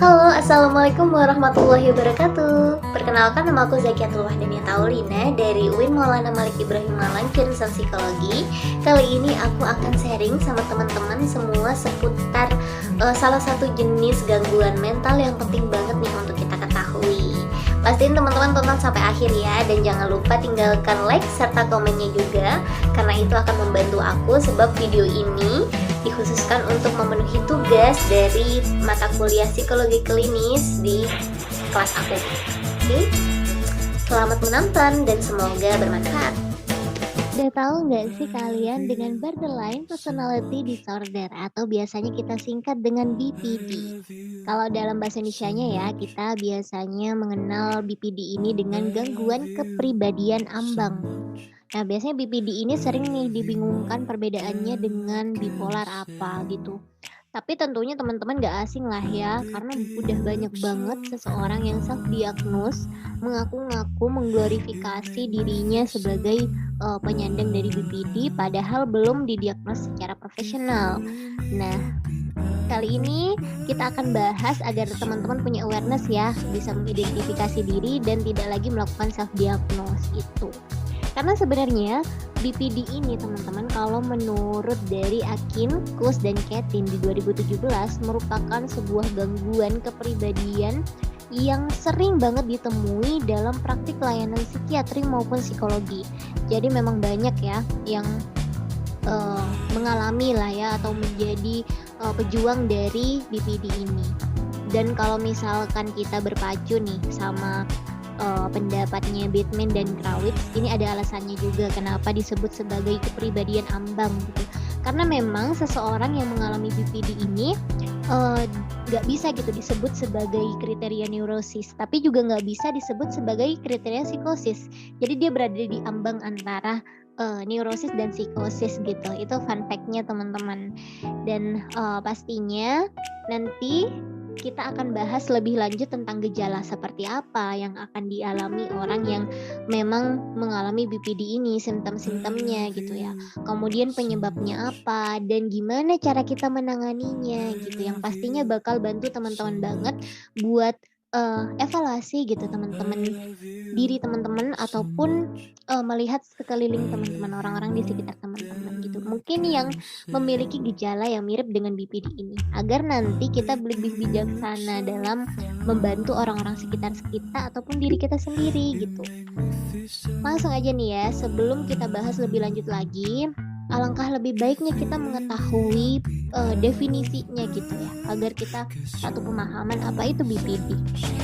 Halo, Assalamualaikum warahmatullahi wabarakatuh. Perkenalkan, nama aku Zakiatul Wahdani Taulina dari UIN Maulana Malik Ibrahim Malang, jurusan Psikologi. Kali ini aku akan sharing sama teman-teman semua seputar salah satu jenis gangguan mental yang penting banget nih untuk kita ketahui. Pastiin teman-teman tonton sampai akhir ya, dan jangan lupa tinggalkan like serta komennya juga, karena itu akan membantu aku sebab video ini dikhususkan untuk memenuhi tugas dari mata kuliah psikologi klinis di kelas aku. Oke, selamat menonton dan semoga bermanfaat. Udah tahu nggak sih kalian dengan borderline personality disorder atau biasanya kita singkat dengan BPD? Kalau dalam bahasa Indonesianya ya, kita biasanya mengenal BPD ini dengan gangguan kepribadian ambang. Nah, biasanya BPD ini sering nih dibingungkan perbedaannya dengan bipolar apa gitu. Tapi tentunya teman-teman gak asing lah ya, karena udah banyak banget seseorang yang self-diagnose, mengaku-ngaku mengglorifikasi dirinya sebagai penyandang dari BPD, padahal belum didiagnos secara profesional. Nah, kali ini kita akan bahas agar teman-teman punya awareness ya, bisa mengidentifikasi diri dan tidak lagi melakukan self-diagnose itu. Karena sebenarnya BPD ini teman-teman, kalau menurut dari Akin, Kus, dan Katin di 2017 merupakan sebuah gangguan kepribadian yang sering banget ditemui dalam praktik layanan psikiatri maupun psikologi. Jadi memang banyak ya yang mengalami lah ya atau menjadi pejuang dari BPD ini. Dan kalau misalkan kita berpacu nih sama pendapatnya Bateman dan Krawitz, ini ada alasannya juga kenapa disebut sebagai kepribadian ambang gitu. Karena memang seseorang yang mengalami BPD ini gak bisa gitu disebut sebagai kriteria neurosis, tapi juga gak bisa disebut sebagai kriteria psikosis. Jadi dia berada di ambang antara neurosis dan psikosis gitu. Itu fun fact-nya teman-teman. Dan pastinya nanti kita akan bahas lebih lanjut tentang gejala seperti apa yang akan dialami orang yang memang mengalami BPD ini, simptom-simptomnya gitu ya. Kemudian penyebabnya apa dan gimana cara kita menanganinya gitu. Yang pastinya bakal bantu teman-teman banget buat evaluasi gitu teman-teman, diri teman-teman ataupun melihat sekeliling teman-teman, orang-orang di sekitar teman-teman gitu. Mungkin yang memiliki gejala yang mirip dengan BPD ini, agar nanti kita lebih bijaksana dalam membantu orang-orang sekitar kita ataupun diri kita sendiri gitu. Langsung aja nih ya, sebelum kita bahas lebih lanjut lagi, alangkah lebih baiknya kita mengetahui definisinya gitu ya, agar kita satu pemahaman apa itu BPD.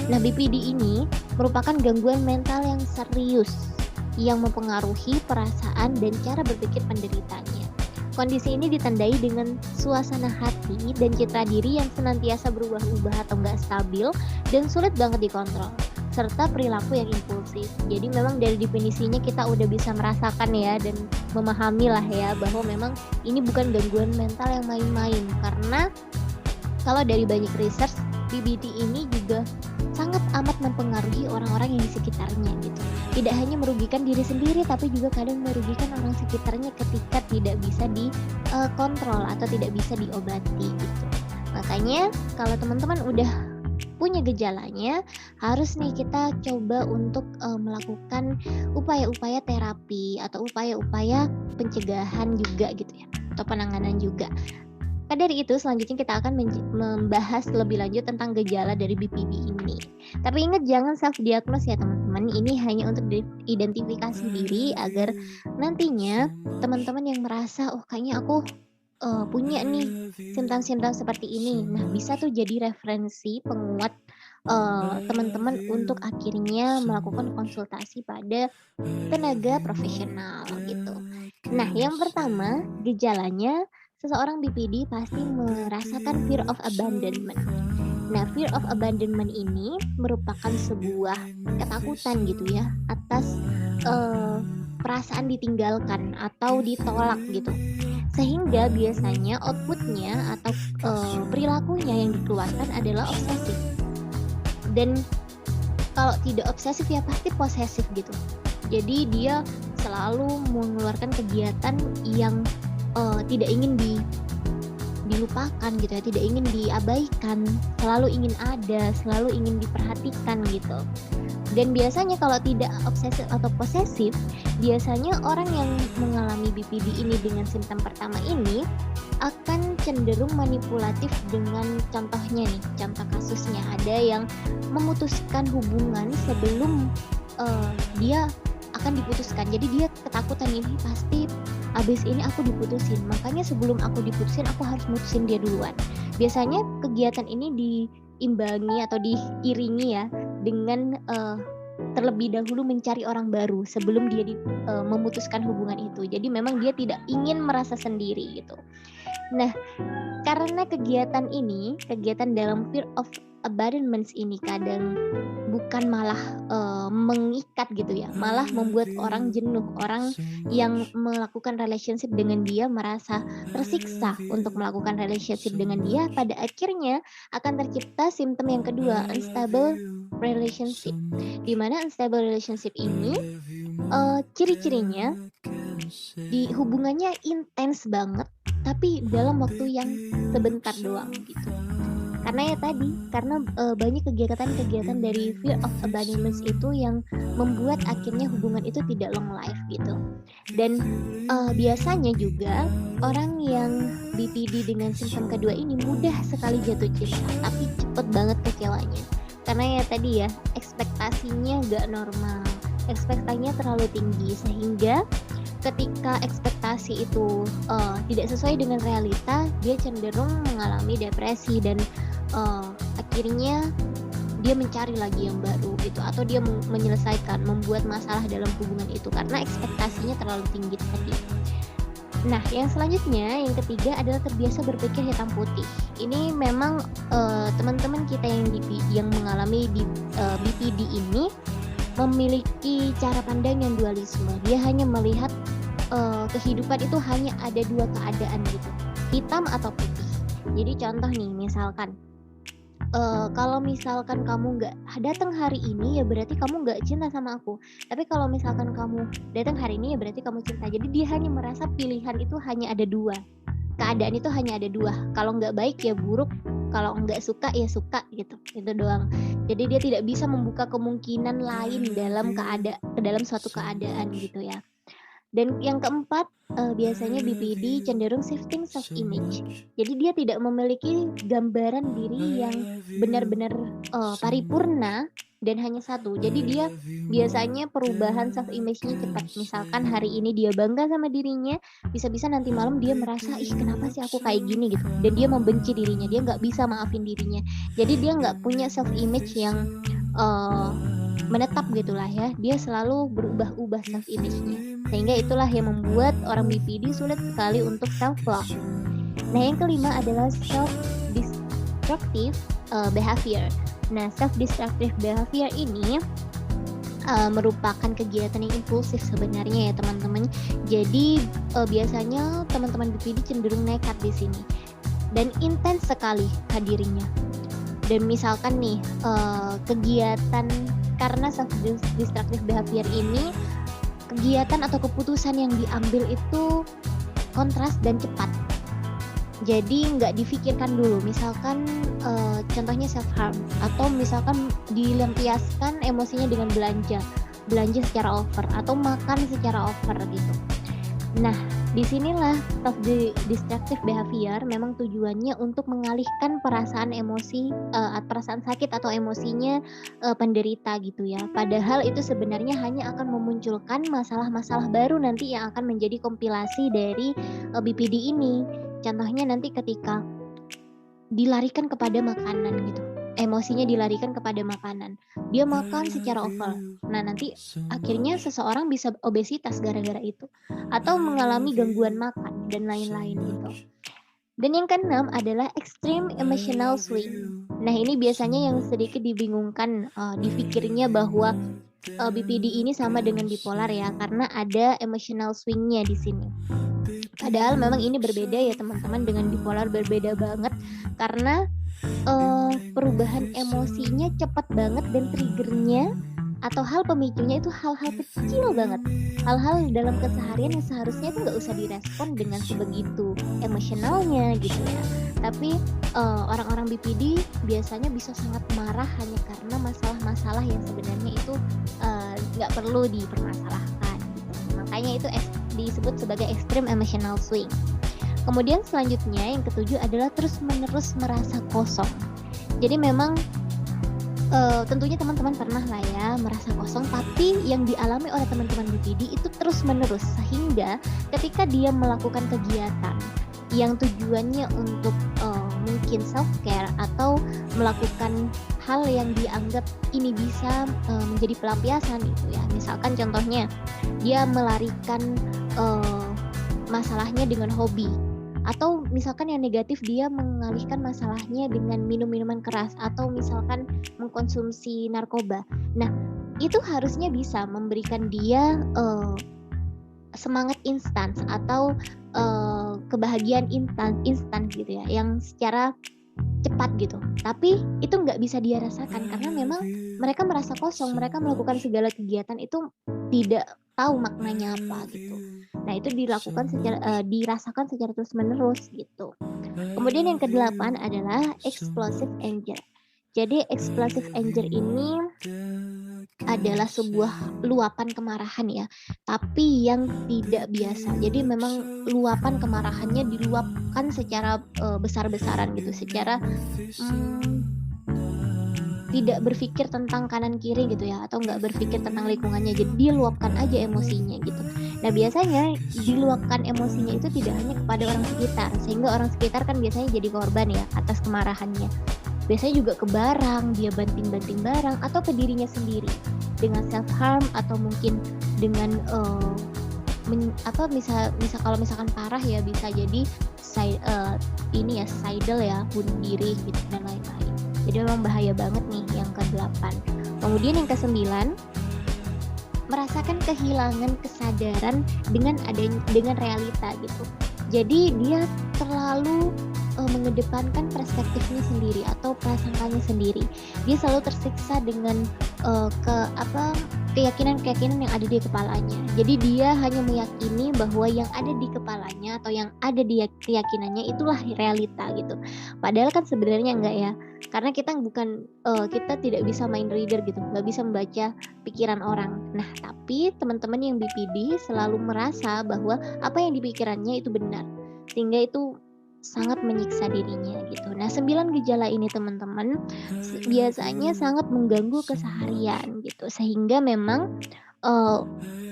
Nah, BPD ini merupakan gangguan mental yang serius yang mempengaruhi perasaan dan cara berpikir penderitanya. Kondisi ini ditandai dengan suasana hati dan citra diri yang senantiasa berubah-ubah atau nggak stabil dan sulit banget dikontrol, serta perilaku yang impulsif. Jadi memang dari definisinya kita udah bisa merasakan ya dan memahami lah ya bahwa memang ini bukan gangguan mental yang main-main. Karena kalau dari banyak research, BPD ini juga sangat amat mempengaruhi orang-orang yang di sekitarnya gitu. Tidak hanya merugikan diri sendiri, tapi juga kadang merugikan orang sekitarnya ketika tidak bisa dikontrol atau tidak bisa diobati gitu. Makanya kalau teman-teman udah punya gejalanya, harus nih kita coba untuk melakukan upaya-upaya terapi atau upaya-upaya pencegahan juga gitu ya, atau penanganan juga. Maka dari itu selanjutnya kita akan membahas lebih lanjut tentang gejala dari BPD ini. Tapi ingat, jangan self-diagnose ya teman-teman, ini hanya untuk identifikasi diri agar nantinya teman-teman yang merasa kayaknya aku punya nih simptom-simptom seperti ini. Nah, bisa tuh jadi referensi penguat teman-teman untuk akhirnya melakukan konsultasi pada tenaga profesional gitu. Nah, yang pertama, gejalanya seseorang BPD pasti merasakan fear of abandonment. Nah, fear of abandonment ini merupakan sebuah ketakutan gitu ya atas perasaan ditinggalkan atau ditolak gitu. Sehingga biasanya outputnya atau perilakunya yang dikeluarkan adalah obsesif. Dan kalau tidak obsesif ya pasti posesif gitu. Jadi dia selalu mengeluarkan kegiatan yang tidak ingin dilupakan gitu ya, tidak ingin diabaikan, selalu ingin ada, selalu ingin diperhatikan gitu. Dan biasanya kalau tidak obsesif atau posesif, biasanya orang yang mengalami BPD ini dengan simptom pertama ini akan cenderung manipulatif dengan contohnya nih, contoh kasusnya ada yang memutuskan hubungan sebelum dia akan diputuskan. Jadi dia ketakutan ini pasti abis ini aku diputusin, makanya sebelum aku diputusin aku harus mutusin dia duluan. Biasanya kegiatan ini diimbangi atau diiringi ya dengan terlebih dahulu mencari orang baru sebelum dia memutuskan hubungan itu. Jadi memang dia tidak ingin merasa sendiri gitu. Nah, karena kegiatan dalam fear of abandonment ini kadang bukan malah mengikat gitu ya, malah membuat orang jenuh. Orang yang melakukan relationship dengan dia merasa tersiksa untuk melakukan relationship dengan dia, pada akhirnya akan tercipta simptom yang kedua, unstable relationship. Di mana unstable relationship ini ciri-cirinya di hubungannya intens banget tapi dalam waktu yang sebentar doang gitu. Karena ya tadi, karena banyak kegiatan-kegiatan dari fear of abandonment itu yang membuat akhirnya hubungan itu tidak long life gitu. Dan biasanya juga orang yang BPD dengan simptom kedua ini mudah sekali jatuh cinta, tapi cepet banget kecewanya. Karena ya tadi ya, ekspektasinya gak normal, ekspektasinya terlalu tinggi, sehingga ketika ekspektasi itu tidak sesuai dengan realita, dia cenderung mengalami depresi dan akhirnya dia mencari lagi yang baru gitu, atau dia membuat masalah dalam hubungan itu karena ekspektasinya terlalu tinggi tadi. Nah, yang selanjutnya, yang ketiga adalah terbiasa berpikir hitam putih. Ini memang teman-teman kita yang mengalami BPD ini memiliki cara pandang yang dualisme. Dia hanya melihat kehidupan itu hanya ada dua keadaan gitu, hitam atau putih. Jadi contoh nih, misalkan kalau misalkan kamu nggak datang hari ini ya berarti kamu nggak cinta sama aku. Tapi kalau misalkan kamu datang hari ini ya berarti kamu cinta. Jadi dia hanya merasa pilihan itu hanya ada dua, keadaan itu hanya ada dua. Kalau nggak baik ya buruk, kalau nggak suka ya suka gitu, itu doang. Jadi dia tidak bisa membuka kemungkinan lain dalam suatu keadaan gitu ya. Dan yang keempat, biasanya BPD cenderung shifting self image. Jadi dia tidak memiliki gambaran diri yang benar-benar paripurna dan hanya satu. Jadi dia biasanya perubahan self image-nya cepat. Misalkan hari ini dia bangga sama dirinya, bisa-bisa nanti malam dia merasa, ih kenapa sih aku kayak gini gitu. Dan dia membenci dirinya, dia nggak bisa maafin dirinya. Jadi dia nggak punya self image yang menetap gitulah ya. Dia selalu berubah-ubah self image-nya. Sehingga itulah yang membuat orang BPD sulit sekali untuk self love. Nah, yang kelima adalah self destructive behavior. Nah, self destructive behavior ini merupakan kegiatan yang impulsif sebenarnya ya teman-teman. Jadi biasanya teman-teman BPD cenderung nekat di sini dan intens sekali hadirnya. Dan misalkan nih kegiatan karena self destructive behavior ini, kegiatan atau keputusan yang diambil itu kontras dan cepat. Jadi nggak difikirkan dulu. Misalkan contohnya self harm, atau misalkan dilampiaskan emosinya dengan belanja secara over atau makan secara over gitu. Nah, disinilah self destructive behavior memang tujuannya untuk mengalihkan perasaan sakit atau emosinya penderita gitu ya. Padahal itu sebenarnya hanya akan memunculkan masalah-masalah baru nanti yang akan menjadi kompilasi dari BPD ini. Contohnya nanti ketika dilarikan kepada makanan gitu, emosinya dilarikan kepada makanan, dia makan secara over. Nah, nanti akhirnya seseorang bisa obesitas gara-gara itu, atau mengalami gangguan makan dan lain-lain gitu. Dan yang keenam adalah extreme emotional swing. Nah, ini biasanya yang sedikit dibingungkan dipikirnya bahwa BPD ini sama dengan bipolar ya, karena ada emotional swingnya di sini. Padahal memang ini berbeda ya teman-teman, dengan bipolar berbeda banget karena perubahan emosinya cepat banget dan triggernya atau hal pemicunya itu hal-hal kecil banget, hal-hal dalam keseharian yang seharusnya itu nggak usah direspon dengan sebegitu emosionalnya gitu ya. Tapi orang-orang BPD biasanya bisa sangat marah hanya karena masalah-masalah yang sebenarnya itu nggak perlu dipermasalahkan gitu. Makanya itu disebut sebagai extreme emotional swing. Kemudian selanjutnya yang ketujuh adalah terus-menerus merasa kosong. Jadi memang tentunya teman-teman pernah lah ya merasa kosong, tapi yang dialami oleh teman-teman BPD itu terus-menerus, sehingga ketika dia melakukan kegiatan yang tujuannya untuk mungkin self-care atau melakukan hal yang dianggap ini bisa menjadi pelampiasan gitu ya. Misalkan contohnya dia melarikan masalahnya dengan hobi, atau misalkan yang negatif dia mengalihkan masalahnya dengan minum minuman keras atau misalkan mengkonsumsi narkoba. Nah, itu harusnya bisa memberikan dia semangat instan atau kebahagiaan instan gitu ya, yang secara cepat gitu. Tapi itu nggak bisa dia rasakan karena memang mereka merasa kosong, mereka melakukan segala kegiatan itu tidak tahu maknanya apa gitu. Nah, itu dirasakan secara terus-menerus gitu. Kemudian yang kedelapan adalah explosive anger. Jadi explosive anger ini adalah sebuah luapan kemarahan ya, tapi yang tidak biasa. Jadi memang luapan kemarahannya diluapkan secara besar-besaran gitu, secara tidak berpikir tentang kanan kiri gitu ya, atau nggak berpikir tentang lingkungannya, jadi dia luapkan aja emosinya gitu. Nah, biasanya diluapkan emosinya itu tidak hanya kepada orang sekitar, sehingga orang sekitar kan biasanya jadi korban ya atas kemarahannya. Biasanya juga ke barang, dia banting-banting barang, atau ke dirinya sendiri dengan self harm, atau mungkin dengan kalau misalkan parah ya bisa jadi suicidal ya, bunuh diri gitu dan lain-lain. Jadi memang bahaya banget nih yang ke-8. Kemudian yang ke-9, merasakan kehilangan kesadaran dengan realita gitu. Jadi dia terlalu mengedepankan perspektifnya sendiri atau prasangkanya sendiri. Dia selalu tersiksa dengan keyakinan-keyakinan yang ada di kepalanya. Jadi dia hanya meyakini bahwa yang ada di kepalanya atau yang ada di keyakinannya itulah realita gitu. Padahal kan sebenarnya enggak ya. Karena kita tidak bisa mind reader gitu, nggak bisa membaca pikiran orang. Nah, tapi teman-teman yang BPD selalu merasa bahwa apa yang dipikirannya itu benar, sehingga itu sangat menyiksa dirinya gitu. Nah, 9 gejala ini teman-teman biasanya sangat mengganggu keseharian gitu, sehingga memang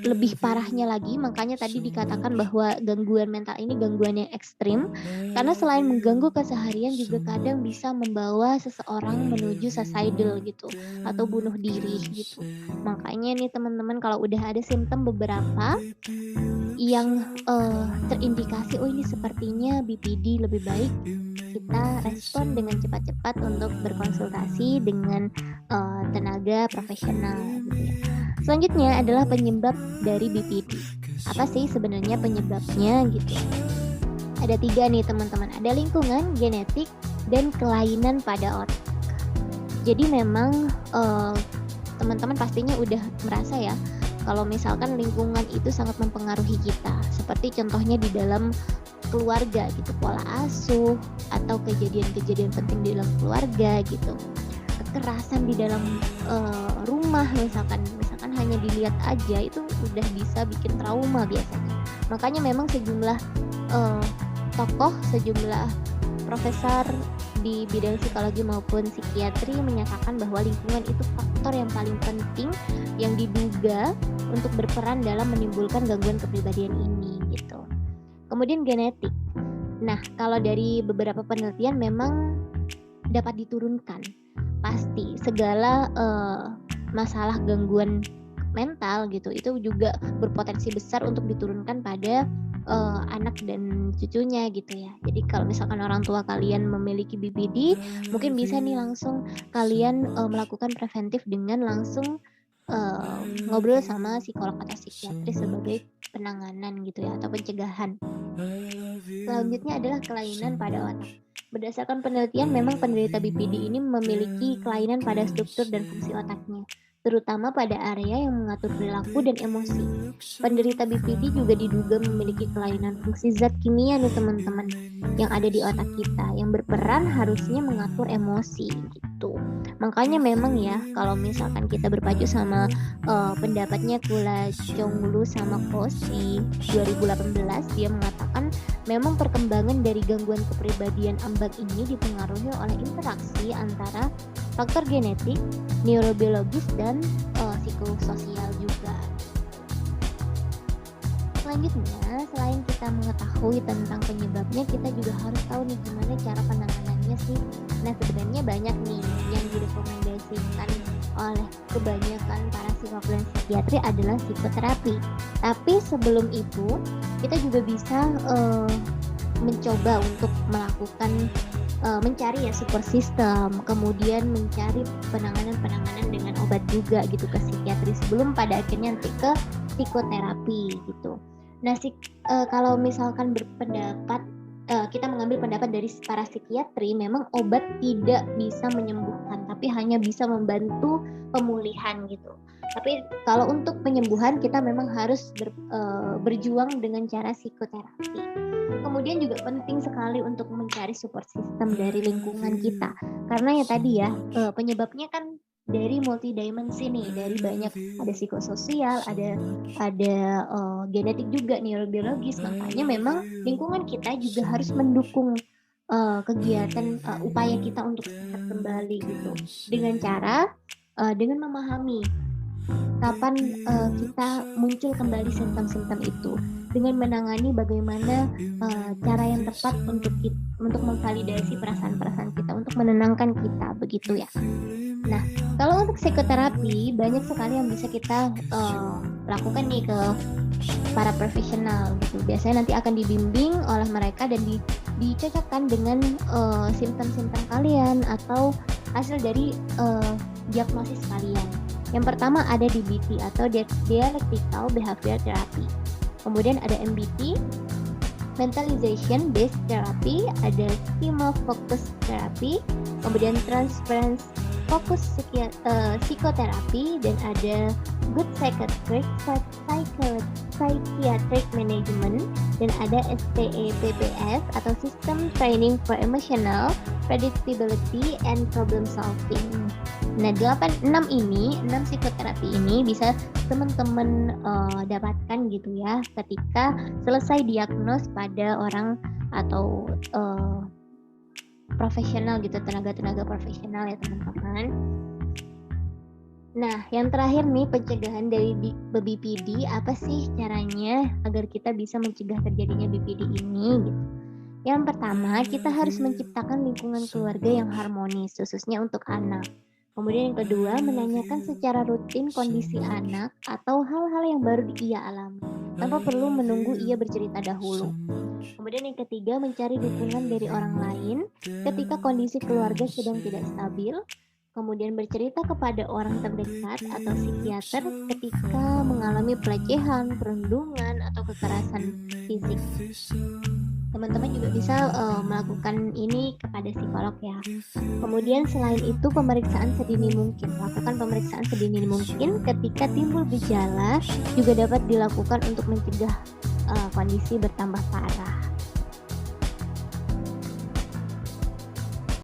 lebih parahnya lagi, makanya tadi dikatakan bahwa gangguan mental ini gangguan yang ekstrim, karena selain mengganggu keseharian juga kadang bisa membawa seseorang menuju suicidal gitu atau bunuh diri gitu. Makanya nih teman-teman, kalau udah ada simptom beberapa yang terindikasi ini sepertinya BPD, lebih baik kita respon dengan cepat-cepat untuk berkonsultasi dengan tenaga profesional gitu ya. Selanjutnya adalah penyebab dari BPD. Apa sih sebenarnya penyebabnya gitu? Ada 3 nih teman-teman. Ada lingkungan, genetik, dan kelainan pada otak. Jadi memang teman-teman pastinya udah merasa ya, kalau misalkan lingkungan itu sangat mempengaruhi kita. Seperti contohnya di dalam keluarga gitu, pola asuh atau kejadian-kejadian penting di dalam keluarga gitu. Kekerasan di dalam rumah misalkan hanya dilihat aja itu udah bisa bikin trauma biasanya. Makanya memang sejumlah tokoh, sejumlah profesor di bidang psikologi maupun psikiatri menyatakan bahwa lingkungan itu faktor yang paling penting yang diduga untuk berperan dalam menimbulkan gangguan kepribadian ini gitu. Kemudian genetik. Nah, kalau dari beberapa penelitian memang dapat diturunkan. Pasti segala masalah gangguan mental gitu itu juga berpotensi besar untuk diturunkan pada anak dan cucunya gitu ya. Jadi kalau misalkan orang tua kalian memiliki BPD, mungkin bisa nih langsung kalian melakukan preventif dengan langsung ngobrol sama psikolog atau psikiatris sebagai penanganan gitu ya, atau pencegahan. Selanjutnya adalah kelainan pada otak. Berdasarkan penelitian, memang penderita BPD ini memiliki kelainan pada struktur dan fungsi otaknya. terutama pada area yang mengatur perilaku dan emosi. Penderita BPD juga diduga memiliki kelainan fungsi zat kimia nih teman-teman yang ada di otak kita yang berperan harusnya mengatur emosi gitu. Makanya memang ya kalau misalkan kita berpacu sama pendapatnya Kula Chonglu sama Koshi 2018, dia mengatakan memang perkembangan dari gangguan kepribadian ambag ini dipengaruhi oleh interaksi antara faktor genetik, neurobiologis, dan psikososial juga. Selanjutnya, selain kita mengetahui tentang penyebabnya, kita juga harus tahu nih gimana cara penanganannya sih. Nah, sebenarnya banyak nih yang direkomendasikan oleh kebanyakan para psikolog dan psikiatri adalah psikoterapi. Tapi sebelum itu, kita juga bisa mencoba untuk melakukan mencari ya support system, kemudian mencari penanganan dengan obat juga gitu ke psikiatri sebelum pada akhirnya nanti ke psikoterapi gitu. Nah, kalau misalkan berpendapat kita mengambil pendapat dari para psikiatri, memang obat tidak bisa menyembuhkan, tapi hanya bisa membantu pemulihan gitu. Tapi kalau untuk penyembuhan kita memang harus berjuang dengan cara psikoterapi. Kemudian juga penting sekali untuk mencari support system dari lingkungan kita, karena ya tadi ya penyebabnya kan dari multidimensi nih, dari banyak, ada psikososial, ada genetik juga, neurobiologis. Makanya memang lingkungan kita juga harus mendukung kegiatan upaya kita untuk sehat kembali gitu, dengan cara dengan memahami kapan kita muncul kembali simptom-simptom itu, dengan menangani bagaimana cara yang tepat untuk memvalidasi perasaan-perasaan kita, untuk menenangkan kita, begitu ya. Nah, kalau untuk psikoterapi banyak sekali yang bisa kita lakukan nih ke para profesional gitu. Biasanya nanti akan dibimbing oleh mereka dan dicocokkan dengan simptom-simptom kalian atau hasil dari diagnosis kalian. Yang pertama ada DBT atau Dialectical Behavior Therapy. Kemudian ada MBT, Mentalization Based Therapy, ada Schema Focus Therapy, kemudian Transference Focus Psikoterapi, dan ada Good Psychiatric Management, dan ada STEPPS atau System Training for Emotional Predictability and Problem Solving. Nah, 6 psikoterapi ini bisa teman-teman dapatkan gitu ya ketika selesai diagnos pada orang atau profesional gitu, tenaga profesional ya teman-teman. Nah, yang terakhir nih, pencegahan dari BPD, apa sih caranya agar kita bisa mencegah terjadinya BPD ini gitu. Yang pertama, kita harus menciptakan lingkungan keluarga yang harmonis, khususnya untuk anak. Kemudian yang kedua, menanyakan secara rutin kondisi anak atau hal-hal yang baru ia alami, tanpa perlu menunggu ia bercerita dahulu. Kemudian yang ketiga, mencari dukungan dari orang lain ketika kondisi keluarga sedang tidak stabil. Kemudian bercerita kepada orang terdekat atau psikiater ketika mengalami pelecehan, perundungan, atau kekerasan fisik. Teman-teman juga bisa melakukan ini kepada psikolog ya. Kemudian selain itu, pemeriksaan sedini mungkin. Lakukan pemeriksaan sedini mungkin ketika timbul gejala juga dapat dilakukan untuk mencegah kondisi bertambah parah.